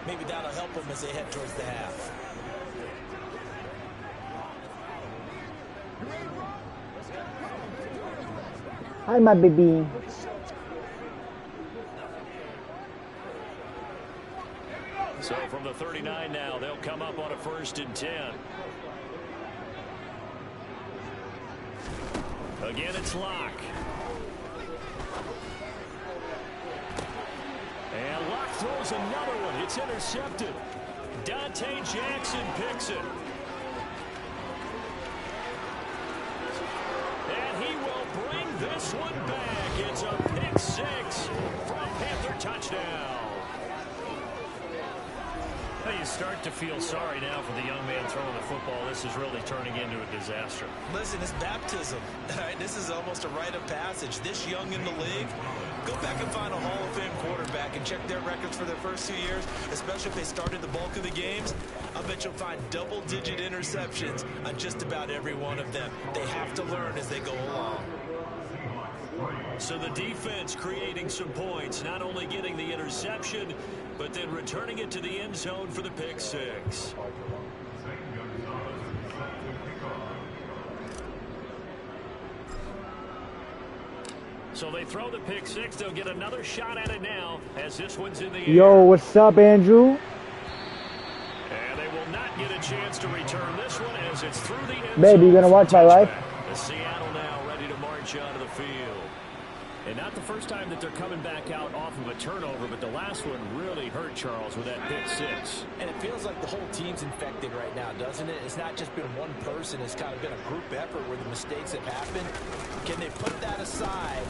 Maybe that'll help them as they head towards the half. Hi, my baby. So from the 39 now, they'll come up on a 1st and 10. Again, it's Locke. And Locke throws another one. It's intercepted. Dante Jackson picks it. And he will bring this one back. It's a pick 6 from Panther touchdown. Well, you start to feel sorry now for the young man throwing the football. This is really turning into a disaster. Listen, it's baptism. This is almost a rite of passage. This young in the league, go back and find a Hall of Fame quarterback and check their records for their first 2 years, especially if they started the bulk of the games. I'll bet you'll find double-digit interceptions on just about every one of them. They have to learn as they go along. So the defense creating some points, not only getting the interception, but then returning it to the end zone for the pick 6. So they throw the pick 6. They'll get another shot at it now as this one's in the air. Yo, what's up, Andrew? And they will not get a chance to return this one as it's through the end zone. Baby, you gonna watch my life? The Seattle now ready to march onto the field. And not the first time that they're coming back out off of a turnover, but the last one really hurt Charles with that pick 6. And it feels like the whole team's infected right now, doesn't it? It's not just been one person. It's kind of been a group effort where the mistakes have happened. Can they put that aside,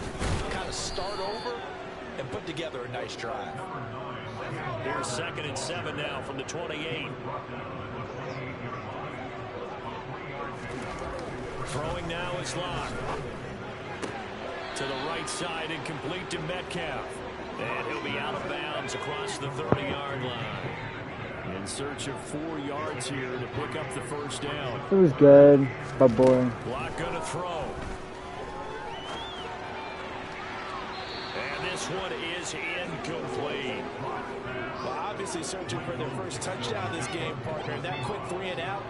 kind of start over, and put together a nice drive? Here's 2nd and 7 now from the 28. Throwing now is Locke. To the right side and complete to Metcalf. And he'll be out of bounds across the 30-yard line. In search of 4 yards here to pick up the first down. It was good, but boring. Locke going to throw. And this one is incomplete. Well, obviously searching for their first touchdown this game, partner. And that quick 3 and out,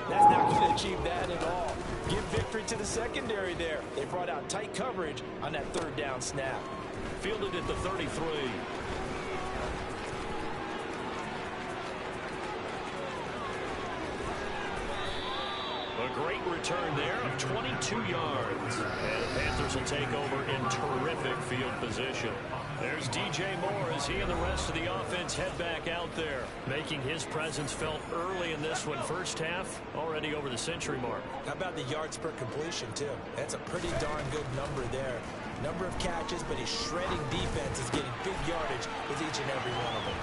that's not going to achieve that at all. Give victory to the secondary there. They brought out tight coverage on that 3rd down snap. Fielded at the 33. A great return there of 22 yards. And the Panthers will take over in terrific field position. There's DJ Moore as he and the rest of the offense head back out there, making his presence felt early in this one. First half, already over the century mark. How about the yards per completion, too? That's a pretty darn good number there. Number of catches, but he's shredding defenses, getting big yardage with each and every one of them.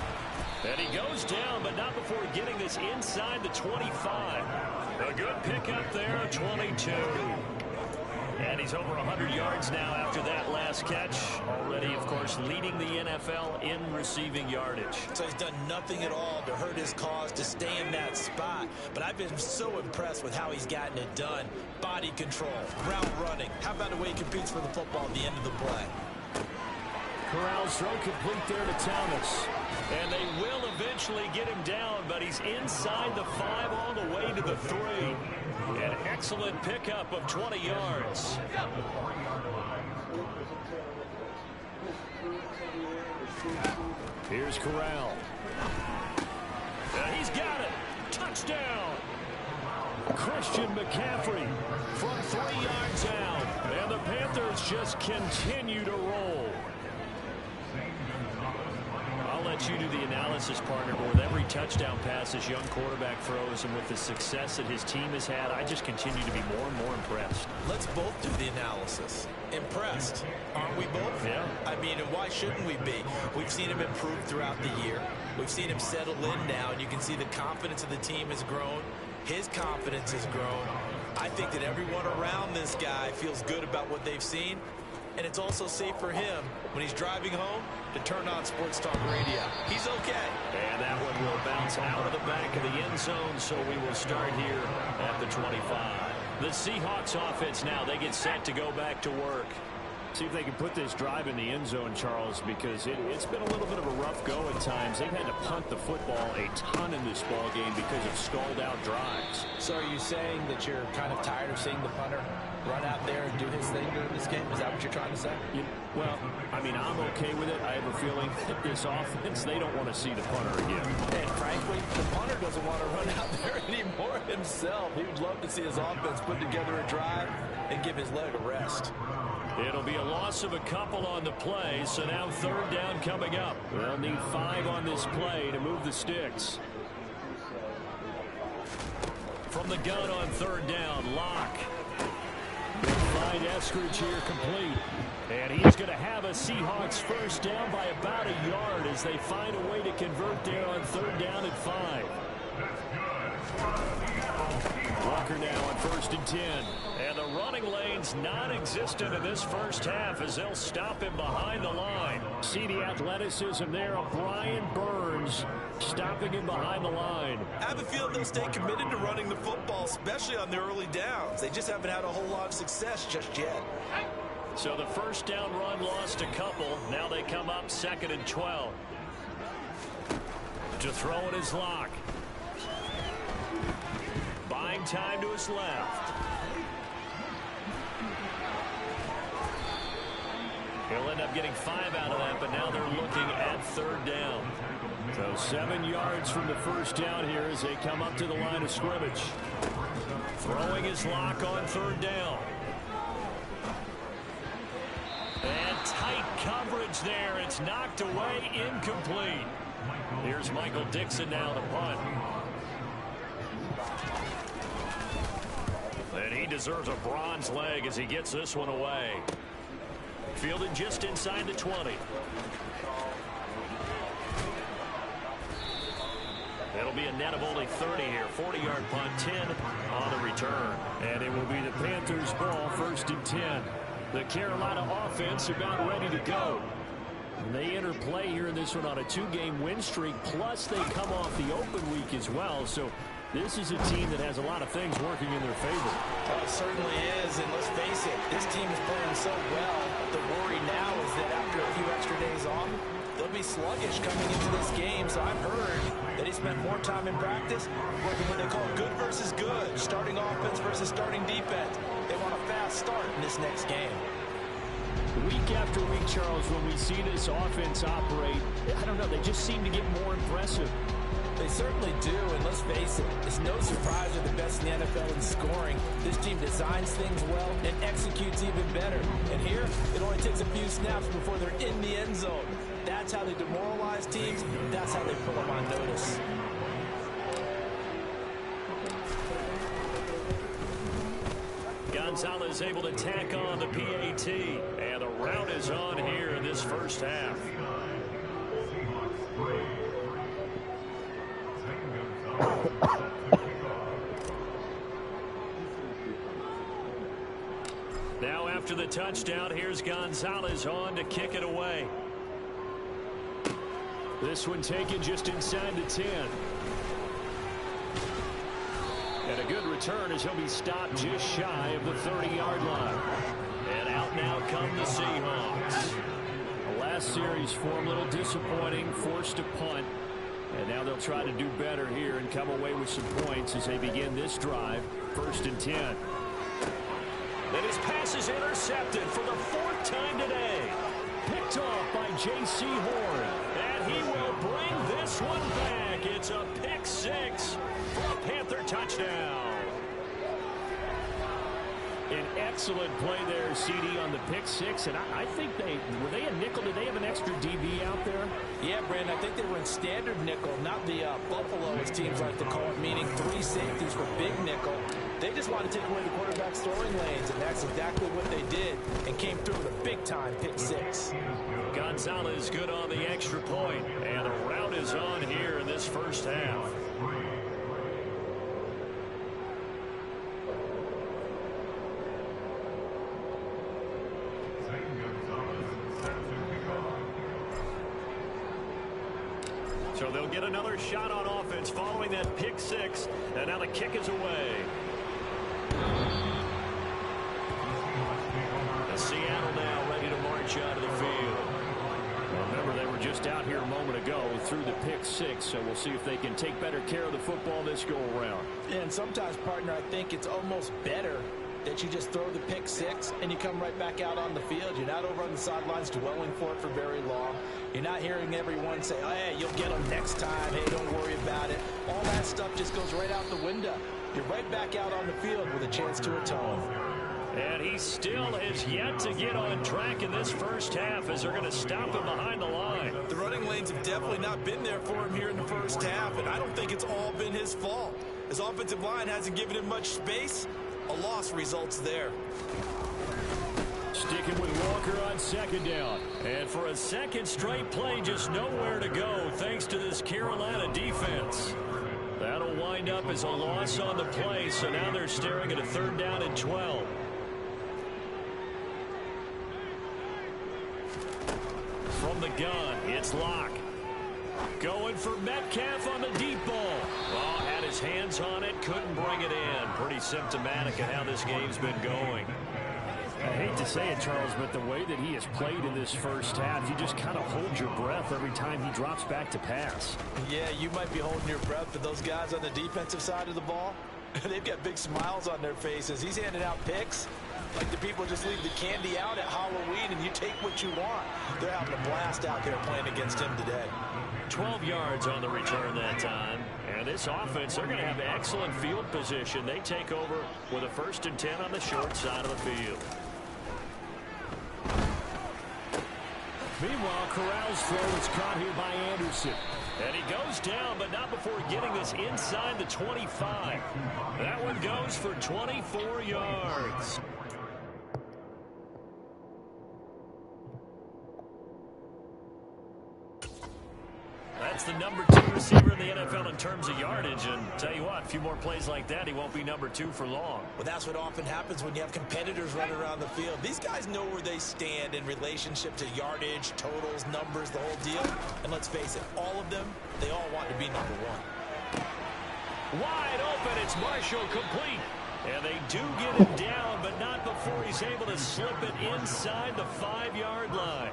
And he goes down, but not before getting this inside the 25. A good pickup there, 22. And he's over 100 yards now after that last catch. Already, of course, leading the NFL in receiving yardage. So he's done nothing at all to hurt his cause, to stay in that spot. But I've been so impressed with how he's gotten it done. Body control, route running. How about the way he competes for the football at the end of the play? Corral's throw complete there to Thomas. And they will eventually get him down, but he's inside the 5 all the way to the 3. An excellent pickup of 20 yards. Here's Corral. And he's got it. Touchdown. Christian McCaffrey from 3 yards out. And the Panthers just continue to roll. I'll let you do the analysis, partner, but with every touchdown pass this young quarterback throws and with the success that his team has had, I just continue to be more and more impressed. Let's both do the analysis. Impressed, aren't we both? Yeah. I mean, and why shouldn't we be? We've seen him improve throughout the year. We've seen him settle in now, and you can see the confidence of the team has grown. His confidence has grown. I think that everyone around this guy feels good about what they've seen. And it's also safe for him when he's driving home to turn on Sports Talk Radio. He's okay. And that one will bounce out of the back of the end zone, so we will start here at the 25. The Seahawks offense now, they get set to go back to work. See if they can put this drive in the end zone, Charles, because it's been a little bit of a rough go at times. They've had to punt the football a ton in this ball game because of stalled out drives. So are you saying that you're kind of tired of seeing the punter run out there and do his thing during this game? Is that what you're trying to say? Well, I mean, I'm okay with it. I have a feeling that this offense, they don't want to see the punter again. And frankly, the punter doesn't want to run out there anymore himself. He would love to see his offense put together a drive and give his leg a rest. It'll be a loss of a couple on the play, so now third down coming up. They'll need 5 on this play to move the sticks. From the gun on third down, Locke. Find Eskridge here complete. And he's going to have a Seahawks first down by about a yard as they find a way to convert there on third down at 5. Walker now on 1st and 10. And the running lane's non-existent in this first half as they'll stop him behind the line. See the athleticism there of Brian Burns stopping him behind the line. I have a feeling they'll stay committed to running the football, especially on their early downs. They just haven't had a whole lot of success just yet. So the first down run lost a couple. Now they come up 2nd and 12. To throw it is Locke. Buying time to his left. He'll end up getting 5 out of that, but now they're looking at third down. So 7 yards from the first down here as they come up to the line of scrimmage. Throwing his Locke on third down. And tight coverage there. It's knocked away, incomplete. Here's Michael Dixon now to punt. And he deserves a bronze leg as he gets this one away. Fielded just inside the 20. That'll be a net of only 30 here. 40-yard punt, 10 on the return. And it will be the Panthers' ball, 1st and 10. The Carolina offense about ready to go. And they enter play here in this one on a 2-game win streak, plus they come off the open week as well. So this is a team that has a lot of things working in their favor. Oh, it certainly is, and let's face it, this team is playing so well. The worry now is that after a few extra days off, they'll be sluggish coming into this game. So I've heard that he spent more time in practice working what they call good versus good, starting offense versus starting defense. They want a fast start in this next game. Week after week, Charles, when we see this offense operate, I don't know, they just seem to get more impressive. They certainly do, and let's face it, it's no surprise they're the best in the NFL in scoring. This team designs things well and executes even better. And here, it only takes a few snaps before they're in the end zone. That's how they demoralize teams. That's how they put them on notice. Gonzalez able to tack on the PAT, and the route is on here in this first half. Now after the touchdown, here's Gonzalez on to kick it away. This one taken just inside the 10. And a good return as he'll be stopped just shy of the 30-yard line. And out now come the Seahawks. The last series for him a little disappointing, forced to punt. And now they'll try to do better here and come away with some points as they begin this drive. 1st and 10. And his pass is intercepted for the 4th time today. Picked off by J.C. Horn. And he will bring this one back. It's a pick 6 for a Panther touchdown. An excellent play there, CD, on the pick 6. And I think were they a nickel? Did they have an extra DB out there? Yeah, Brandon, I think they were in standard nickel, not the Buffalo, as teams like to call it, meaning 3 safeties for big nickel. They just wanted to take away the quarterback's throwing lanes, and that's exactly what they did, and came through with a big-time pick 6. Gonzalez good on the extra point, and the route is on here in this first half. So they'll get another shot on offense following that pick 6, and now the kick is away. Seattle now ready to march onto the field. Remember, they were just out here a moment ago through the pick six, so we'll see if they can take better care of the football this go-around. And sometimes, partner, I think it's almost better that you just throw the pick six and you come right back out on the field. You're not over on the sidelines dwelling for it for very long. You're not hearing everyone say, oh, hey, you'll get them next time. Hey, don't worry about it. All that stuff just goes right out the window. You're right back out on the field with a chance to atone. And he still has yet to get on track in this first half as they're going to stop him behind the line. The running lanes have definitely not been there for him here in the first half, and I don't think it's all been his fault. His offensive line hasn't given him much space. A loss results there. Sticking with Walker on second down. And for a second straight play, just nowhere to go thanks to this Carolina defense. That'll wind up as a loss on the play, so now they're staring at a 3rd down and 12. From the gun, it's Locke. Going for Metcalf on the deep ball. Oh, had his hands on it, couldn't bring it in. Pretty symptomatic of how this game's been going. I hate to say it, Charles, but the way that he has played in this first half, you just kind of hold your breath every time he drops back to pass. Yeah, you might be holding your breath, but those guys on the defensive side of the ball, they've got big smiles on their faces. He's handing out picks like the people just leave the candy out at Halloween and you take what you want. They're having a blast out there playing against him today. 12 yards on the return that time. And this offense, they're going to have excellent field position. They take over with a 1st and 10 on the short side of the field. Meanwhile, Corral's throw is caught here by Anderson. And he goes down, but not before getting this inside the 25. That one goes for 24 yards. That's the number 2 receiver in the NFL in terms of yardage. And tell you what, a few more plays like that, he won't be number 2 for long. Well, that's what often happens when you have competitors running around the field. These guys know where they stand in relationship to yardage, totals, numbers, the whole deal. And let's face it, all of them, they all want to be number 1. Wide open, it's Marshall complete. And they do get him down, but not before he's able to slip it inside the 5-yard line.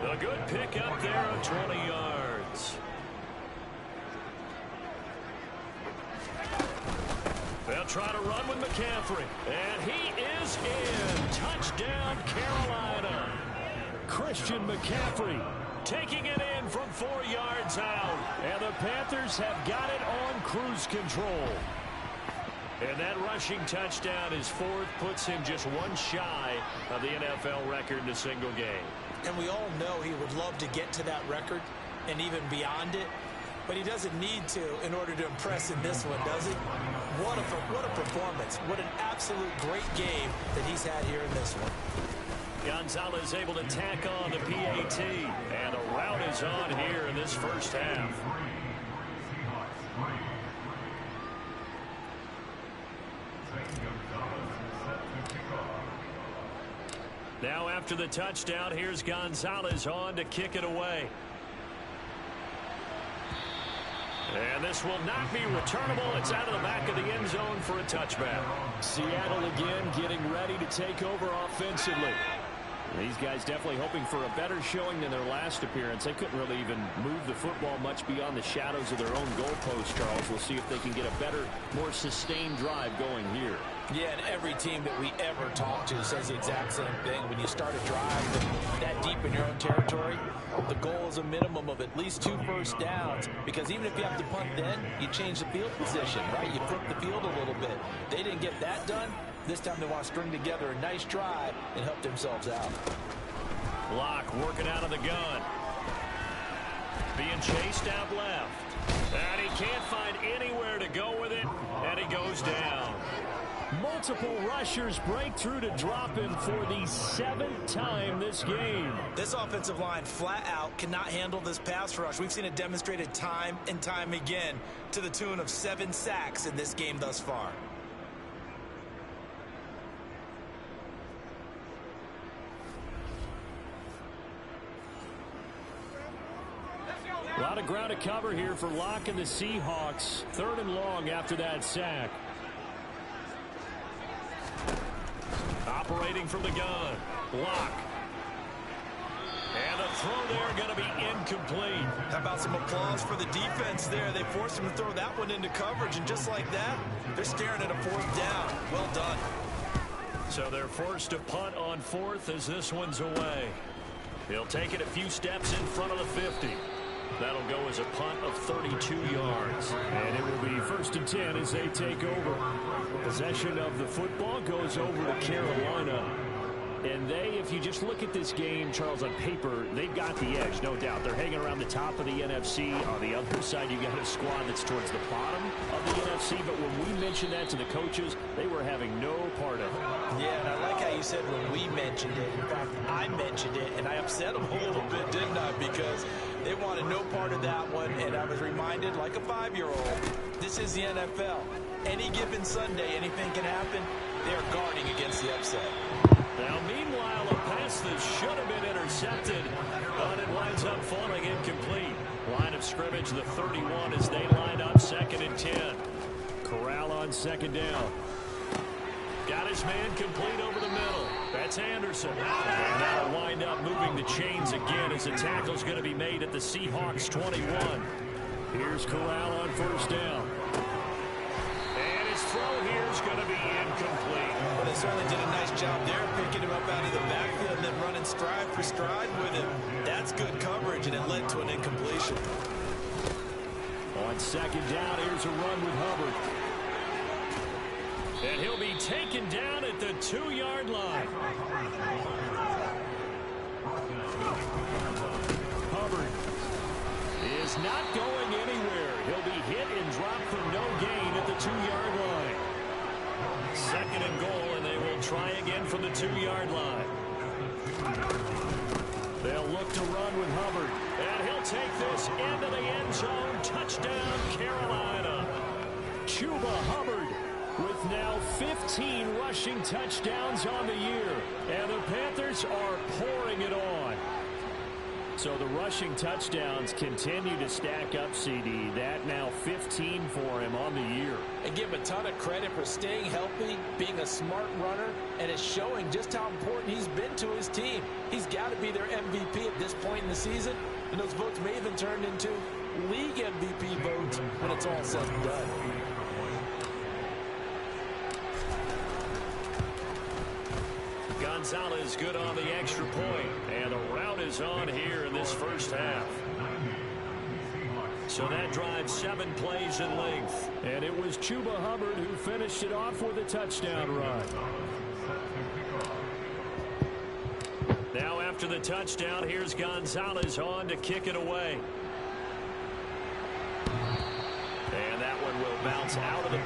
A good pick up there of 20 yards. They'll try to run with McCaffrey. And he is in. Touchdown, Carolina. Christian McCaffrey taking it in from 4 yards out. And the Panthers have got it on cruise control. And that rushing touchdown, his 4th, puts him just one shy of the NFL record in a single game. And we all know he would love to get to that record and even beyond it. But he doesn't need to in order to impress in this one, does he? What a performance. What an absolute great game that he's had here in this one. Gonzalez able to tack on the PAT. And a rout is on here in this first half. Now after the touchdown, here's Gonzalez on to kick it away. And this will not be returnable. It's out of the back of the end zone for a touchback. Seattle again getting ready to take over offensively. These guys definitely hoping for a better showing than their last appearance. They couldn't really even move the football much beyond the shadows of their own goalpost, Charles. We'll see if they can get a better, more sustained drive going here. Yeah, and every team that we ever talk to says the exact same thing. When you start a drive that deep in your own territory, the goal is a minimum of at least 2 first downs, because even if you have to punt then, you change the field position, right? You flip the field a little bit. They didn't get that done. This time they want to string together a nice drive and help themselves out. Locke working out of the gun. Being chased out left. And he can't find anywhere to go with it, and he goes down. Multiple rushers break through to drop him for the 7th time this game. This offensive line flat out cannot handle this pass rush. We've seen it demonstrated time and time again to the tune of 7 sacks in this game thus far. A lot of ground to cover here for Locke and the Seahawks. 3rd and long after that sack. Operating from the gun. Locke. Throw there going to be incomplete. How about some applause for the defense there? They forced him to throw that one into coverage, and just like that, they're staring at a 4th down. Well done. So they're forced to punt on 4th as this one's away. He'll take it a few steps in front of the 50. That'll go as a punt of 32 yards. And it will be 1st and 10 as they take over. Possession of the football goes over to Carolina. And they, if you just look at this game, Charles, on paper, they've got the edge, no doubt. They're hanging around the top of the NFC. On the other side, you got a squad that's towards the bottom of the NFC. But when we mentioned that to the coaches, they were having no part of it. Yeah, and I like how you said when we mentioned it. In fact, I mentioned it, and I upset them a little bit, didn't I? Because they wanted no part of that one, and I was reminded like a 5-year-old. This is the NFL. Any given Sunday, anything can happen. They're guarding against the upset. Now, meanwhile, a pass that should have been intercepted, but it winds up falling incomplete. Line of scrimmage, the 31, as they line up 2nd and 10. Corral on 2nd down. Got his man complete over the middle. That's Anderson. And that'll wind up moving the chains again as the tackle's going to be made at the Seahawks 21. Here's Corral on 1st down. And his throw here is going to be incomplete. Well, they certainly did a nice job there, picking him up out of the backfield and then running stride for stride with him. That's good coverage, and it led to an incompletion. On 2nd down, here's a run with Hubbard. And he'll be taken down at the 2-yard line. Hubbard is not going anywhere. He'll be hit and dropped for no gain at the 2-yard line. 2nd and goal, and they will try again from the 2-yard line. They'll look to run with Hubbard. And he'll take this into the end zone. Touchdown, Carolina. Chuba Hubbard with now 15 rushing touchdowns on the year. And the Panthers are pouring it on. So the rushing touchdowns continue to stack up, CD. That now 15 for him on the year. And give him a ton of credit for staying healthy, being a smart runner, and it's showing just how important he's been to his team. He's got to be their MVP at this point in the season, and those votes may even turn into league MVP votes when it's all said and done. Gonzalez good on the extra point, and the route is on here in this first half. So that drives 7 plays in length. And it was Chuba Hubbard who finished it off with a touchdown run. Now after the touchdown, here's Gonzalez on to kick it away. And that one will bounce out of the